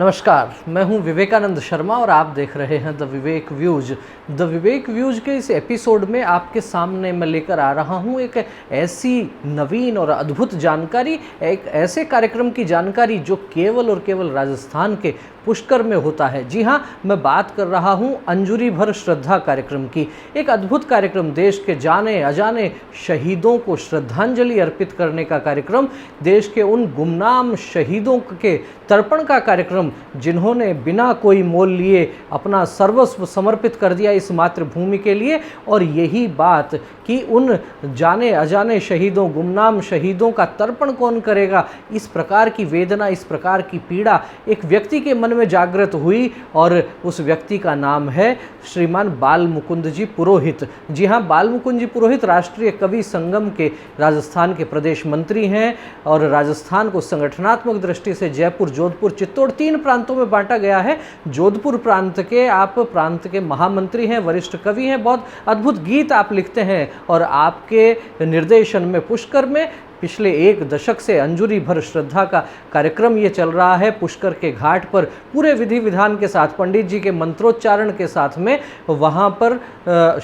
नमस्कार, मैं हूं विवेकानंद शर्मा और आप देख रहे हैं the Vivek views. The Vivek views के इस एपिसोड में आपके सामने मैं लेकर आ रहा हूं एक ऐसी नवीन और अद्भुत जानकारी, एक ऐसे कार्यक्रम की जानकारी जो केवल और केवल राजस्थान के पुष्कर में होता है। जी हाँ, मैं बात कर रहा हूं अंजुरी भर श्रद्धा कार्यक्रम की। एक अद्भुत कार्यक्रम, देश के जाने अजाने शहीदों को श्रद्धांजलि अर्पित करने का कार्यक्रम, देश के उन गुमनाम शहीदों के तर्पण का कार्यक्रम जिन्होंने बिना कोई मोल लिए अपना सर्वस्व समर्पित कर दिया इस मातृभूमि के लिए। और यही बात कि उन जाने अजाने शहीदों, गुमनाम शहीदों का तर्पण कौन करेगा, इस प्रकार की वेदना, इस प्रकार की पीड़ा एक व्यक्ति के मन में जागृत हुई और उस व्यक्ति का नाम है श्रीमान बाल मुकुंद जी पुरोहित। जी हाँ, बाल मुकुंद जी पुरोहित राष्ट्रीय कवि संगम के राजस्थान के प्रदेश मंत्री हैं और राजस्थान को संगठनात्मक दृष्टि से जयपुर, जोधपुर, चित्तौड़ 3 प्रांतों में बांटा गया है। जोधपुर प्रांत के आप प्रांत के महामंत्री हैं, वरिष्ठ कवि हैं, बहुत अद्भुत गीत आप लिखते हैं और आपके निर्देशन में पुष्कर में पिछले 1 दशक से अंजुरी भर श्रद्धा का कार्यक्रम ये चल रहा है। पुष्कर के घाट पर पूरे विधि विधान के साथ, पंडित जी के मंत्रोच्चारण के साथ में वहाँ पर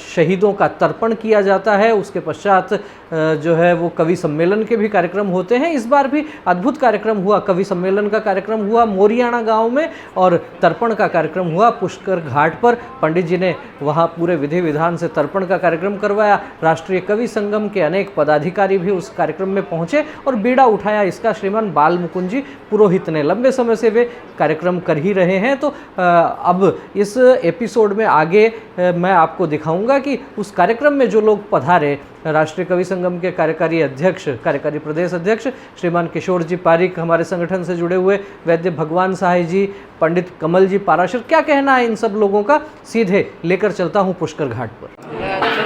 शहीदों का तर्पण किया जाता है। उसके पश्चात जो है वो कवि सम्मेलन के भी कार्यक्रम होते हैं। इस बार भी अद्भुत कार्यक्रम हुआ, कवि सम्मेलन का कार्यक्रम हुआ मोरियाना गांव में और तर्पण का कार्यक्रम हुआ पुष्कर घाट पर। पंडित जी ने वहाँ पूरे विधि विधान से तर्पण का कार्यक्रम करवाया। राष्ट्रीय कवि संगम के अनेक पदाधिकारी भी उस कार्यक्रम में पहुंचे और बीड़ा उठाया इसका श्रीमान बाल मुकुंद जी पुरोहित ने। लंबे समय से वे कार्यक्रम कर ही रहे हैं। तो अब इस एपिसोड में आगे मैं आपको दिखाऊंगा कि उस कार्यक्रम में जो लोग पधारे, राष्ट्रीय कवि संगम के कार्यकारी अध्यक्ष, कार्यकारी प्रदेश अध्यक्ष श्रीमान किशोर जी पारिक, हमारे संगठन से जुड़े हुए वैद्य भगवान सहाय जी, पंडित कमल जी पाराशर, क्या कहना है इन सब लोगों का, सीधे लेकर चलता हूँ पुष्कर घाट पर।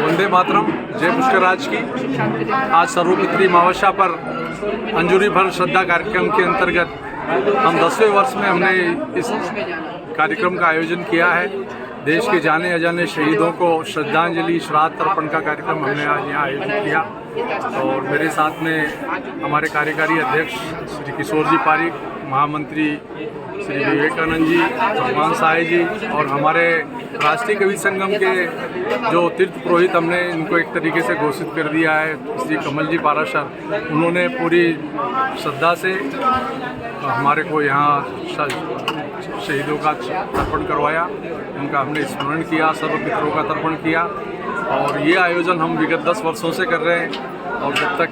वंदे मातरम, जय पुष्कर राज की। आज सर्वपितृ अमावस्या पर अंजुरी भर श्रद्धा कार्यक्रम के अंतर्गत हम 10वें वर्ष में हमने इस कार्यक्रम का आयोजन किया है। देश के जाने अजाने शहीदों को श्रद्धांजलि श्राद्ध तर्पण का कार्यक्रम हमने आज यहाँ आयोजित किया और मेरे साथ में हमारे कार्यकारी अध्यक्ष श्री किशोर जी पारिक, महामंत्री श्री विवेकानंद जी, भगवान साय जी और हमारे राष्ट्रीय कवि संगम के जो तीर्थ पुरोहित, हमने इनको एक तरीके से घोषित कर दिया है, श्री कमल जी पाराशर। उन्होंने पूरी श्रद्धा से हमारे को यहाँ शहीदों का तर्पण करवाया, उनका हमने स्मरण किया, सर्व पितरों का तर्पण किया और ये आयोजन हम विगत 10 वर्षों से कर रहे हैं और जब तक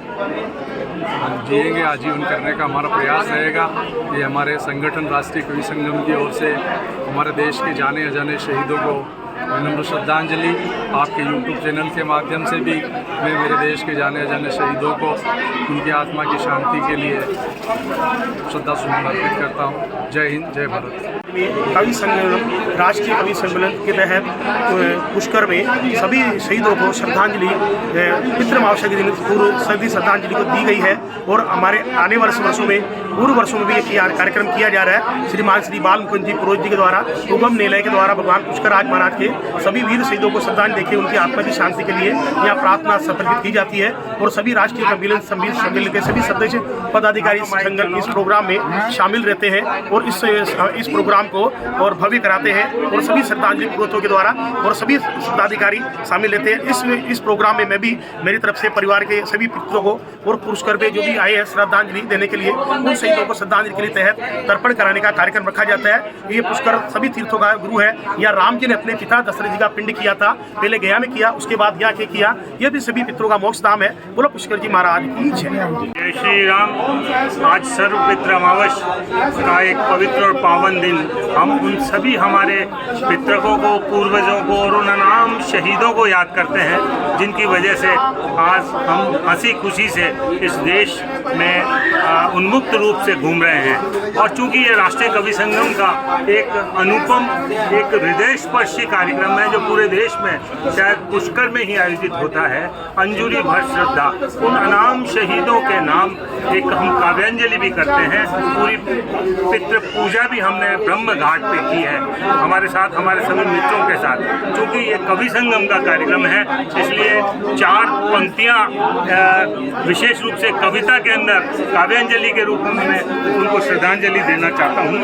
हम जिएंगे आजीवन करने का हमारा प्रयास रहेगा। ये हमारे संगठन राष्ट्रीय कवि संगम की ओर से हमारे देश के जाने अजाने शहीदों को विनम्र श्रद्धांजलि, आपके YouTube चैनल के माध्यम से भी मैं मेरे देश के जाने अजाने शहीदों को उनकी आत्मा की शांति के लिए श्रद्धा सुमन अर्पित करता हूँ। जय हिंद, जय भारत। कवि सम्मेलन, राष्ट्रीय कवि सम्मेलन के तहत पुष्कर में सभी शहीदों को श्रद्धांजलि पितृ अमावस्या के दिन पूर्व सभी श्रद्धांजलि को दी गई है और हमारे आने वाले वर्षों में, पूर्व वर्षों में भी ये कार्यक्रम किया जा रहा है। श्रीमान श्री बाल मुकुंद जी पुरोहित जी के द्वारा, उगम निलय के द्वारा भगवान पुष्कर राज महाराज के सभी वीर शहीदों को श्रद्धांजलि देके उनकी आत्मा की शांति के लिए यहाँ प्रार्थना समर्पित की जाती है और सभी राष्ट्रीय सम्मेलन के सभी सदस्य पदाधिकारी इस प्रोग्राम में शामिल रहते हैं और इस प्रोग्राम को और भव्य कराते हैं और सभी श्रद्धांजलि पुरोहितों के द्वारा और सभी पदाधिकारी शामिल रहते हैं। इस प्रोग्राम में मैं भी मेरी तरफ से परिवार के सभी पितरों को और पुष्कर पे जो भी आए हैं श्रद्धांजलि देने के लिए, उन शहीदों को श्रद्धांजलि के लिए तहत तर्पण कराने का कार्यक्रम रखा जाता है। ये पुष्कर सभी तीर्थों का गुरु है। यहाँ राम जी ने अपने पिता दशरथ जी का पिंड किया था, पहले गया में किया, उसके बाद यहाँ के किया। यह भी सभी पितरों का मोक्ष धाम है। बोलो पुष्कर जी महाराज की जय। जय श्री राम। आज सर्वपितृ अमावस्या का एक पवित्र और पावन दिन, हम उन सभी हमारे पितरों को, पूर्वजों को और उन अनाम शहीदों को याद करते हैं जिनकी वजह से आज हम हंसी खुशी से इस देश में उन्मुक्त रूप से घूम रहे हैं। और चूंकि ये राष्ट्रीय कवि संगम का एक अनुपम, एक हृदय स्पर्शी कार्यक्रम है जो पूरे देश में शायद पुष्कर में ही आयोजित होता है, अंजुरी भर श्रद्धा, उन अनाम शहीदों के नाम एक हम काव्यांजलि भी करते हैं। पूरी पितृ पूजा भी हमने ब्रह्म घाट पे की है हमारे साथ, हमारे सभी मित्रों के साथ। क्योंकि ये कवि संगम का कार्यक्रम है, इसलिए 4 पंक्तियाँ विशेष रूप से कविता के अंदर काव्यांजलि के रूप में उनको श्रद्धांजलि श्रद्धांजलि देना चाहता हूँ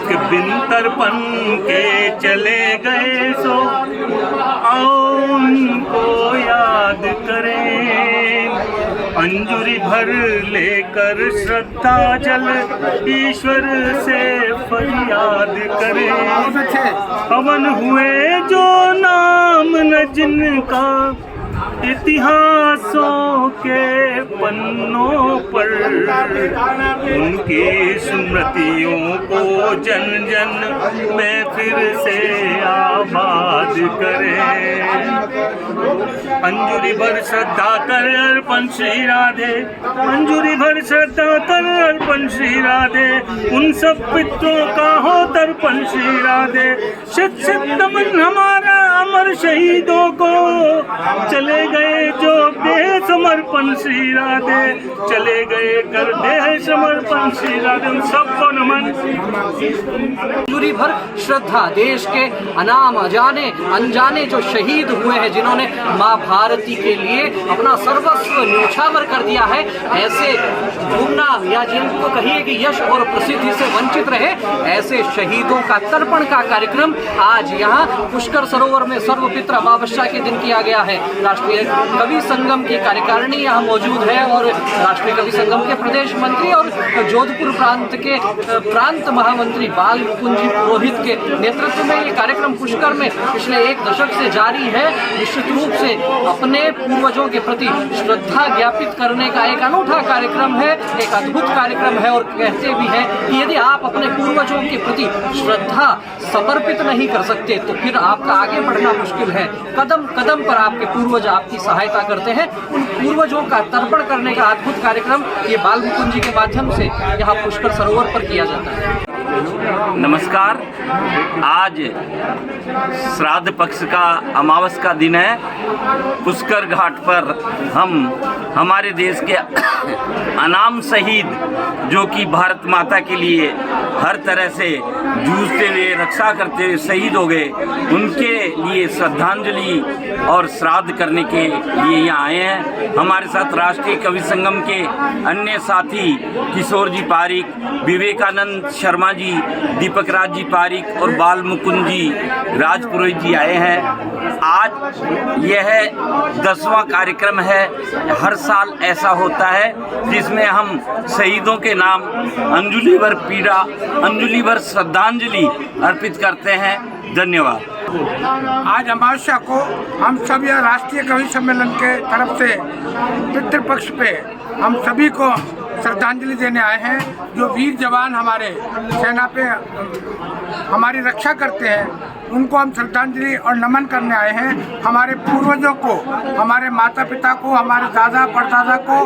कि बिन तर्पण के चले गए सो आओ उनको याद करें, अंजुरी भर लेकर श्रद्धा जल ईश्वर से फरियाद करें। हवन हुए जो नाम न जिनका इतिहासों के पन्नों पर, उनकी स्मृतियों को जन जन में फिर से आबाद करें। अंजुरी भर श्रद्धा कर अर्पण श्री राधे, अंजुरी भर श्रद्धा कर अर्पण श्री राधे, उन सब पितरों का हो तर्पण श्री राधे। शत शत नमन हमारा अमर शहीदों को, चले गए जो देह समर्पण श्री राधे, चले गए कर देह समर्पण श्री राधे। उन सबको नमन। अंजुरी भर श्रद्धा देश के अनाम अजाने अनजाने जो शहीद हुए हैं, जिन्होंने माँ भारती के लिए अपना सर्वस्व न्योछावर कर दिया है, ऐसे घूमना या जिनको कहिए कि यश और प्रसिद्धि से वंचित रहे, ऐसे शहीदों का तर्पण का कार्यक्रम आज यहाँ पुष्कर सरोवर में सर्वपित्र अमावस्या के दिन किया गया है। राष्ट्रीय कवि संगम की कार्यकारिणी यहाँ मौजूद है और राष्ट्रीय कवि संगम के प्रदेश मंत्री और जोधपुर प्रांत के प्रांत महामंत्री बाल मुकुंद पुरोहित के नेतृत्व में ये कार्यक्रम पुष्कर में पिछले एक दशक से जारी है। निश्चित रूप से अपने पूर्वजों के प्रति श्रद्धा ज्ञापित करने का एक अनूठा कार्यक्रम है, एक अद्भुत कार्यक्रम है और कहते भी हैं कि यदि आप अपने पूर्वजों के प्रति श्रद्धा समर्पित नहीं कर सकते तो फिर आपका आगे बढ़ना मुश्किल है। कदम कदम पर आपके पूर्वज आपकी सहायता करते हैं। उन पूर्वजों का तर्पण करने का अद्भुत कार्यक्रम ये बाल मुकुंद जी के माध्यम से यहाँ पुष्कर सरोवर पर किया जाता है। नमस्कार। आज श्राद्ध पक्ष का अमावस का दिन है। पुष्कर घाट पर हम हमारे देश के अनाम शहीद जो कि भारत माता के लिए हर तरह से जूझते हुए रक्षा करते हुए शहीद हो गए, उनके लिए श्रद्धांजलि और श्राद्ध करने के लिए यहाँ आए हैं। हमारे साथ राष्ट्रीय कवि संगम के अन्य साथी किशोर जी पारिक, विवेकानंद शर्मा जी, दीपक राज जी पारिक और बाल मुकुंद जी राजपुरोहित जी आए हैं। आज यह 10वां कार्यक्रम है। हर साल ऐसा होता है जिसमें हम शहीदों के नाम अंजुलि भर पीड़ा, अंजुलि भर श्रद्धांजलि अर्पित करते हैं। धन्यवाद। आज अमावस्या को हम सब यह राष्ट्रीय कवि सम्मेलन के तरफ से पितृपक्ष पे हम सभी को श्रद्धांजलि देने आए हैं। जो वीर जवान हमारे सेना पे हमारी रक्षा करते हैं, उनको हम श्रद्धांजलि और नमन करने आए हैं। हमारे पूर्वजों को, हमारे माता पिता को, हमारे दादा परदादा को,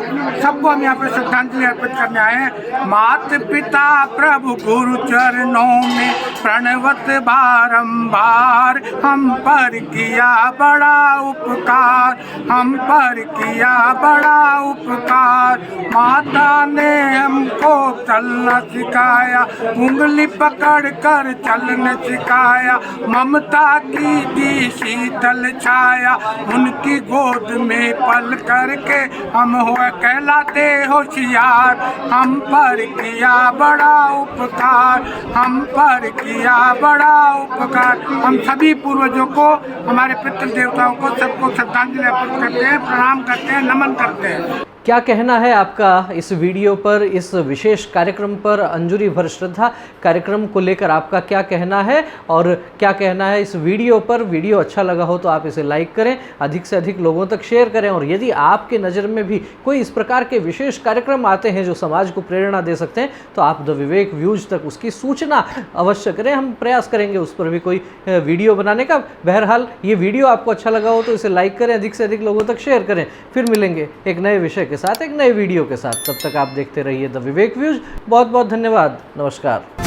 सबको हम यहाँ पे श्रद्धांजलि अर्पित करने आए हैं। माता पिता प्रभु गुरु चरणों में प्रणवत बारंबार, हम पर किया बड़ा उपकार, हम पर किया बड़ा उपकार। माता ने हमको चलना सिखाया, उंगली पकड़ कर चलने सिखाया, ममता की दी शीतल छाया, उनकी गोद में पल करके हम हो कहलाते होशियार। हम पर किया बड़ा उपकार, हम पर किया बड़ा उपकार। हम सभी पूर्वजों को, हमारे पितृ देवताओं को, सबको श्रद्धांजलि अर्पित करते हैं, प्रणाम करते हैं, नमन करते हैं। क्या कहना है आपका इस वीडियो पर, इस विशेष कार्यक्रम पर, अंजुरी भर श्रद्धा कार्यक्रम को लेकर आपका क्या कहना है और क्या कहना है इस वीडियो पर? वीडियो अच्छा लगा हो तो आप इसे लाइक करें, अधिक से अधिक लोगों तक शेयर करें और यदि आपके नज़र में भी कोई इस प्रकार के विशेष कार्यक्रम आते हैं जो समाज को प्रेरणा दे सकते हैं तो आप द विवेक व्यूज तक उसकी सूचना अवश्य करें। हम प्रयास करेंगे उस पर भी कोई वीडियो बनाने का। बहरहाल ये वीडियो आपको अच्छा लगा हो तो इसे लाइक करें, अधिक से अधिक लोगों तक शेयर करें। फिर मिलेंगे एक नए विषय के साथ, एक नए वीडियो के साथ। तब तक आप देखते रहिए द विवेक व्यूज। बहुत बहुत धन्यवाद। नमस्कार।